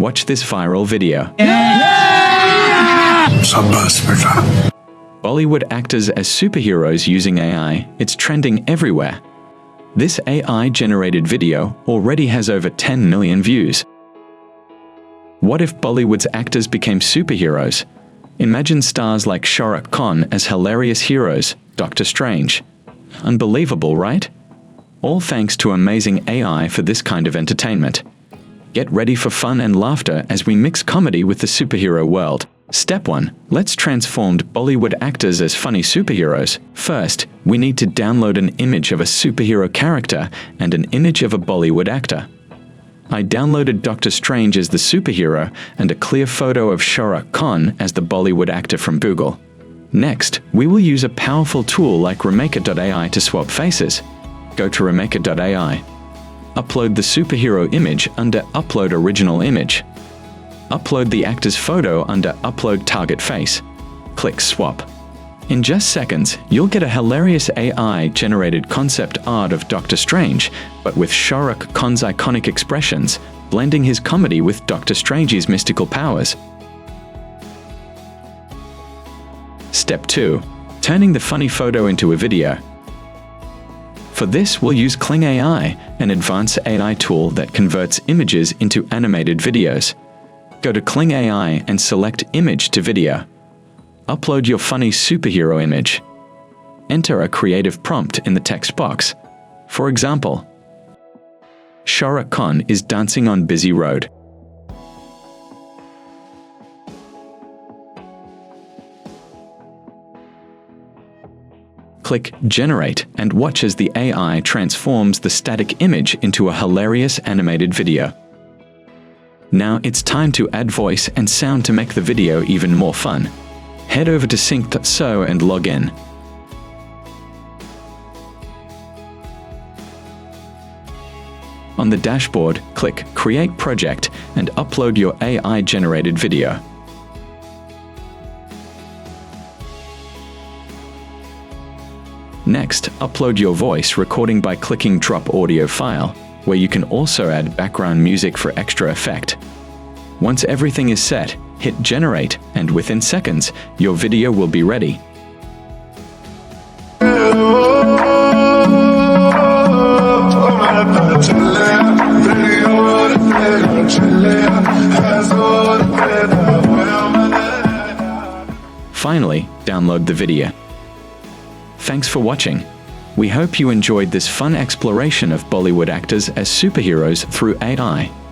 watch this viral video. शाबाश बेटा। Bollywood actors as superheroes using AI, it's trending everywhere. This AI-generated video already has over 10 million views. What if Bollywood's actors became superheroes? Imagine stars like Shah Rukh Khan as hilarious heroes, Doctor Strange. Unbelievable, right? All thanks to amazing AI for this kind of entertainment. Get ready for fun and laughter as we mix comedy with the superhero world. Step 1. Let's transform Bollywood actors as funny superheroes. First, we need to download an image of a superhero character and an image of a Bollywood actor. I downloaded Doctor Strange as the superhero and a clear photo of Shah Rukh Khan as the Bollywood actor from Google. Next, we will use a powerful tool like remaker.ai to swap faces. Go to remaker.ai. Upload the superhero image under Upload Original Image. Upload the actor's photo under Upload Target Face. Click Swap. In just seconds, you'll get a hilarious AI-generated concept art of Doctor Strange, but with Shah Rukh Khan's iconic expressions, blending his comedy with Doctor Strange's mystical powers. Step 2. Turning the funny photo into a video. For this, we'll use Kling AI, an advanced AI tool that converts images into animated videos. Go to Kling AI and select Image to Video. Upload your funny superhero image. Enter a creative prompt in the text box. For example, Shah Rukh Khan is dancing on busy road. Click Generate and watch as the AI transforms the static image into a hilarious animated video. Now it's time to add voice and sound to make the video even more fun. Head over to Sync.so and log in. On the dashboard, click Create Project and upload your AI-generated video. Next, upload your voice recording by clicking Drop Audio File, where you can also add background music for extra effect. Once everything is set, hit Generate, and within seconds, your video will be ready. Finally, download the video. Thanks for watching. We hope you enjoyed this fun exploration of Bollywood actors as superheroes through AI.